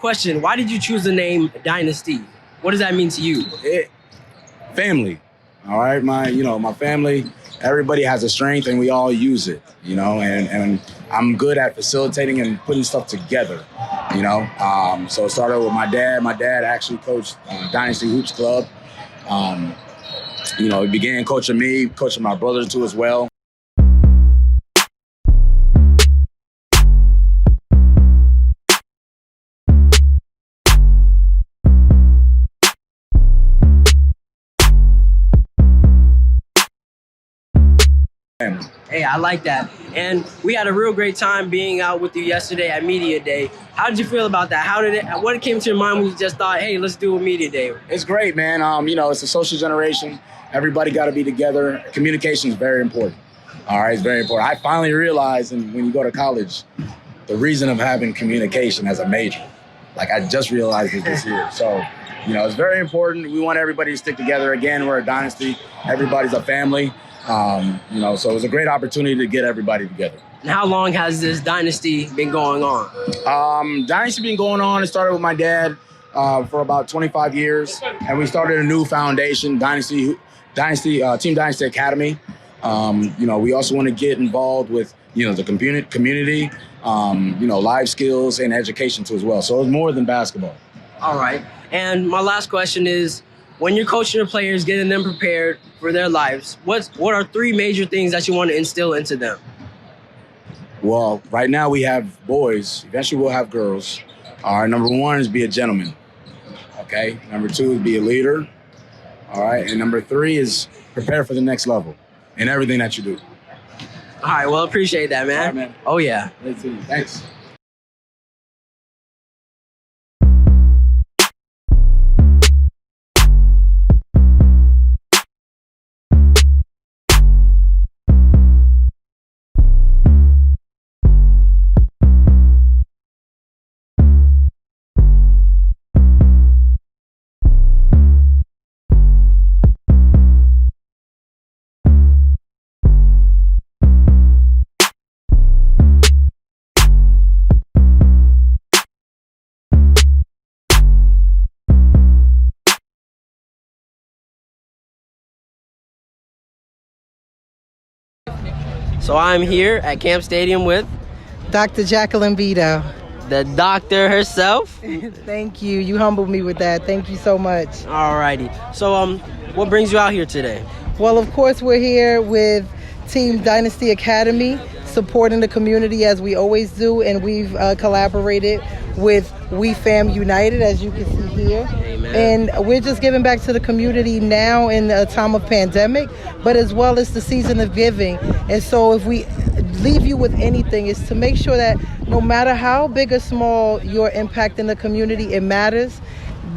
question. Why did you choose the name Dynasty? What does that mean to you? Family. All right, my family, everybody has a strength and we all use it, and I'm good at facilitating and putting stuff together, So it started with my dad. My dad actually coached Dynasty Hoops Club. He began coaching me, coaching my brothers too as well. Hey, I like that. And we had a real great time being out with you yesterday at Media Day. How did you feel about that? What came to your mind when you just thought, hey, let's do a Media Day? It's great, man. It's a social generation. Everybody got to be together. Communication is very important. All right, it's very important. I finally realized, and when you go to college, the reason of having communication as a major. Like, I just realized it this year. So, it's very important. We want everybody to stick together. Again, we're a dynasty. Everybody's a family. So it was a great opportunity to get everybody together. And how long has this dynasty been going on? Dynasty been going on. It started with my dad for about 25 years, and we started a new foundation, Team Dynasty Academy. We also want to get involved with the community, life skills and education too as well. So it's more than basketball. All right. And my last question is, when you're coaching your players, getting them prepared for their lives, what are 3 major things that you want to instill into them? Well, right now we have boys. Eventually we'll have girls. All right, number 1 is be a gentleman. Okay. Number 2 is be a leader. All right. And number 3 is prepare for the next level in everything that you do. All right. Well, appreciate that, man. All right, man. Oh, yeah. Thanks. So I'm here at Camp Stadium with Dr. Jacqueline Bido. the doctor herself. Thank you. You humbled me with that. Thank you so much. Alrighty. So what brings you out here today? Well, of course, we're here with Team Dynasty Academy, supporting the community as we always do, and we've collaborated with WeFam United, as you can see here. Amen. And we're just giving back to the community now in a time of pandemic, but as well as the season of giving. And so if we leave you with anything, is to make sure that no matter how big or small your impact in the community, it matters.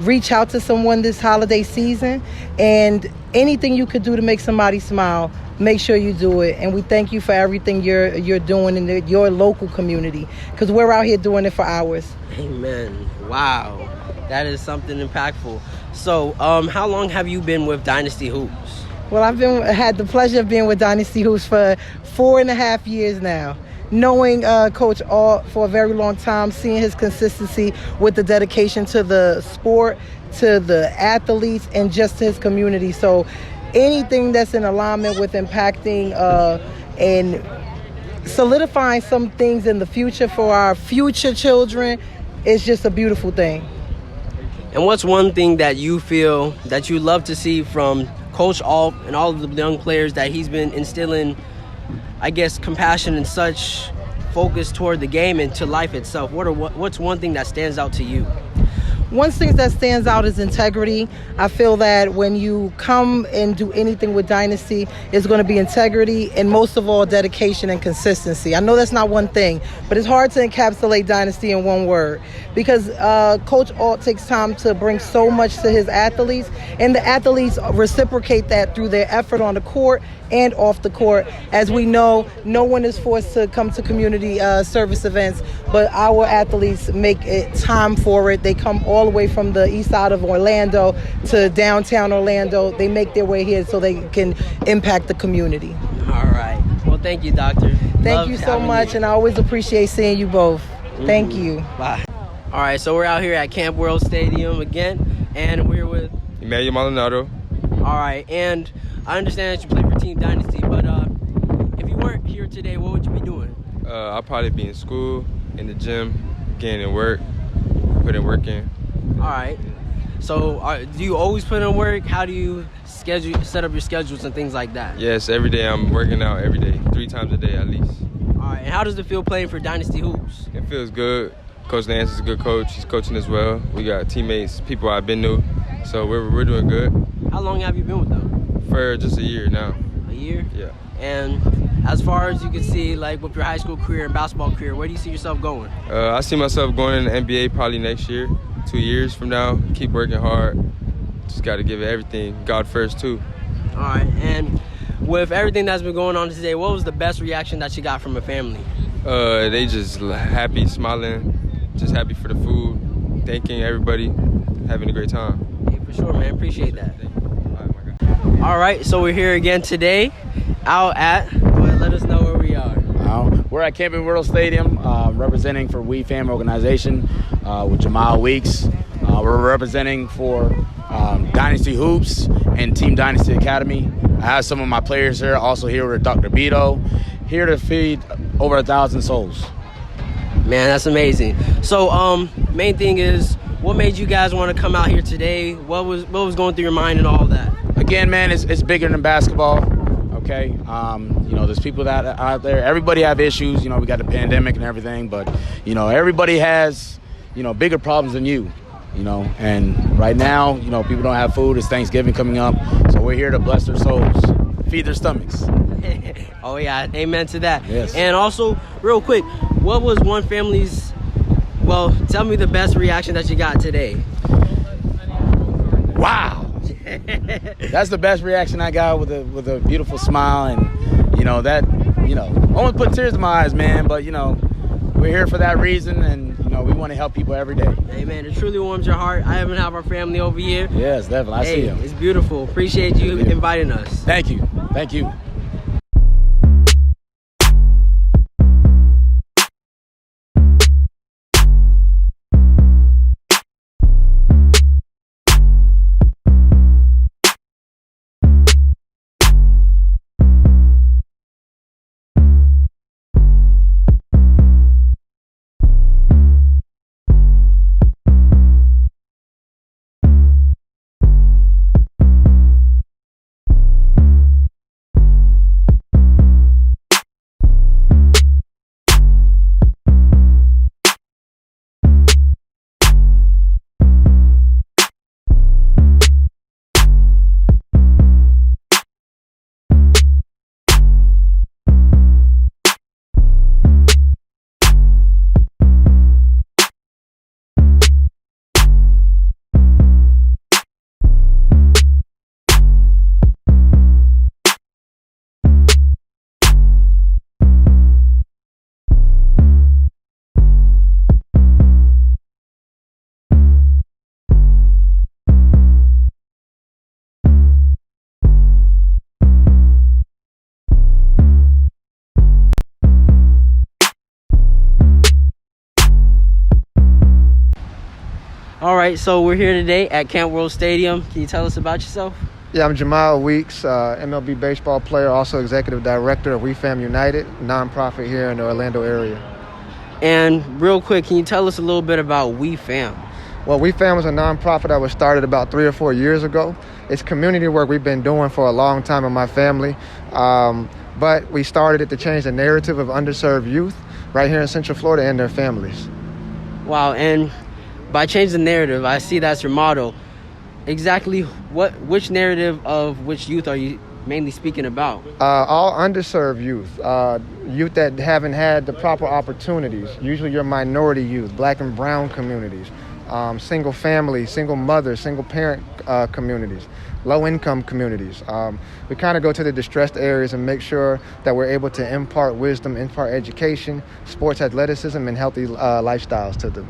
Reach out to someone this holiday season, and anything you could do to make somebody smile, make sure you do it. And we thank you for everything you're doing in your local community, because we're out here doing it for ours. Amen. Wow. That is something impactful. So how long have you been with Dynasty Hoops? Well, I've had the pleasure of being with Dynasty Hoops for 4.5 years now. Knowing Coach Ault for a very long time, seeing his consistency with the dedication to the sport, to the athletes, and just to his community. So anything that's in alignment with impacting and solidifying some things in the future for our future children is just a beautiful thing. And what's one thing that you feel that you love to see from Coach Ault and all of the young players that he's been instilling, I guess, compassion and such focus toward the game and to life itself? What's one thing that stands out to you? One thing that stands out is integrity. I feel that when you come and do anything with Dynasty, it's going to be integrity and most of all, dedication and consistency. I know that's not one thing, but it's hard to encapsulate Dynasty in one word, because Coach Ault takes time to bring so much to his athletes, and the athletes reciprocate that through their effort on the court and off the court. As we know, no one is forced to come to community service events, but our athletes make it time for it. They come all the way from the east side of Orlando to downtown Orlando. They make their way here so they can impact the community. All right. Well, thank you, Doctor. Thank you so much, and I always appreciate seeing you both. Thank you. Bye. All right, so we're out here at Camp World Stadium again, and we're with Emmanuel Maldonado. All right, and I understand that you play for Team Dynasty, but if you weren't here today, what would you be doing? I'll probably be in school, in the gym, getting in work, putting work in. All right. So do you always put in work? How do you set up your schedules and things like that? Yes, every day I'm working out every day, 3 times a day at least. All right, and how does it feel playing for Dynasty Hoops? It feels good. Coach Nance is a good coach. He's coaching as well. We got teammates, people I've been to, so we're doing good. How long have you been with them? For just a year now. A year? Yeah. And as far as you can see, like with your high school career and basketball career, where do you see yourself going? I see myself going in the NBA probably next year, 2 years from now. Keep working hard. Just got to give it everything. God first, too. All right. And with everything that's been going on today, what was the best reaction that you got from a family? They just happy, smiling, just happy for the food, thanking everybody, having a great time. Yeah, for sure, man. Appreciate that. All right, so we're here again today out at, go ahead, let us know where we are. We're at Camp World Stadium representing for WeFam Organization with Jemile Weeks. We're representing for Dynasty Hoops and Team Dynasty Academy. I have some of my players here, also here with Dr. Bido, here to feed over 1,000 souls. Man, that's amazing. So main thing is, what made you guys want to come out here today? What was going through your mind and all of that? Again, man, it's bigger than basketball. Okay, there's people that are out there. Everybody have issues. We got the pandemic and everything, but everybody has bigger problems than you. And right now, people don't have food. It's Thanksgiving coming up, so we're here to bless their souls, feed their stomachs. Oh yeah, amen to that. Yes. And also, real quick, what was one family's? Well, tell me the best reaction that you got today. Wow. That's the best reaction I got with a beautiful smile, and almost put tears in my eyes, man. But we're here for that reason, and we want to help people every day. Hey man, it truly warms your heart. I even have our family over here. Yes, definitely. I see them. It's beautiful. Appreciate you inviting us. Thank you. Thank you. All right, so we're here today at Camp World Stadium. Can you tell us about yourself? Yeah, I'm Jemile Weeks, MLB baseball player, also executive director of WeFam United, nonprofit here in the Orlando area. And real quick, can you tell us a little bit about WeFam? Well, WeFam was a nonprofit that was started about 3 or 4 years ago. It's community work we've been doing for a long time in my family, but we started it to change the narrative of underserved youth right here in Central Florida and their families. Wow, and by changing the narrative, I see that's your motto. Exactly which narrative of which youth are you mainly speaking about? All underserved youth, youth that haven't had the proper opportunities, usually your minority youth, black and brown communities, single family, single mother, single parent communities, low income communities. We kind of go to the distressed areas and make sure that we're able to impart wisdom, impart education, sports athleticism, and healthy lifestyles to them.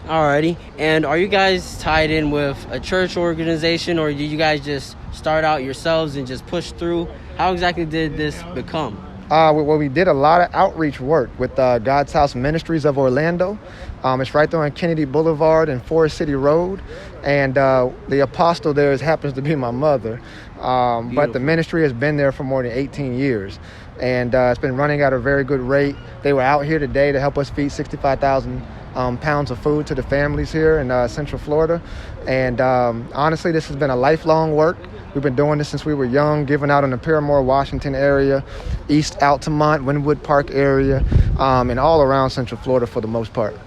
Alrighty, and are you guys tied in with a church organization, or did you guys just start out yourselves and just push through? How exactly did this become? Well, we did a lot of outreach work with God's House Ministries of Orlando. It's right there on Kennedy Boulevard and Forest City Road. And the apostle there happens to be my mother. But the ministry has been there for more than 18 years. And it's been running at a very good rate. They were out here today to help us feed 65,000 pounds of food to the families here in Central Florida. And honestly, this has been a lifelong work. We've been doing this since we were young, giving out in the Paramore, Washington area, East Altamont, Wynwood Park area, and all around Central Florida for the most part.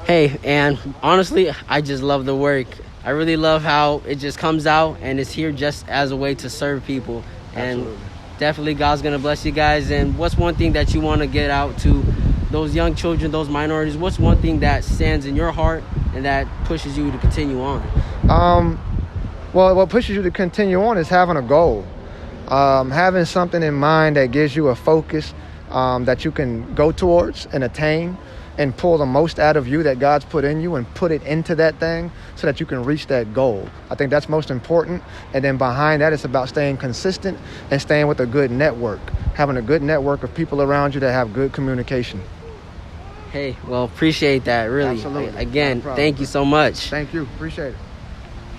Hey, and honestly, I just love the work. I really love how it just comes out and it's here just as a way to serve people. And Absolutely. Definitely God's going to bless you guys. And what's one thing that you want to get out to those young children, those minorities? What's one thing that stands in your heart and that pushes you to continue on? Well, what pushes you to continue on is having a goal, having something in mind that gives you a focus that you can go towards and attain and pull the most out of you that God's put in you and put it into that thing so that you can reach that goal. I think that's most important. And then behind that, it's about staying consistent and staying with a good network, having a good network of people around you that have good communication. Hey, well, appreciate that, really. Absolutely. Again, No problem. thank you so much. Thank you. Appreciate it.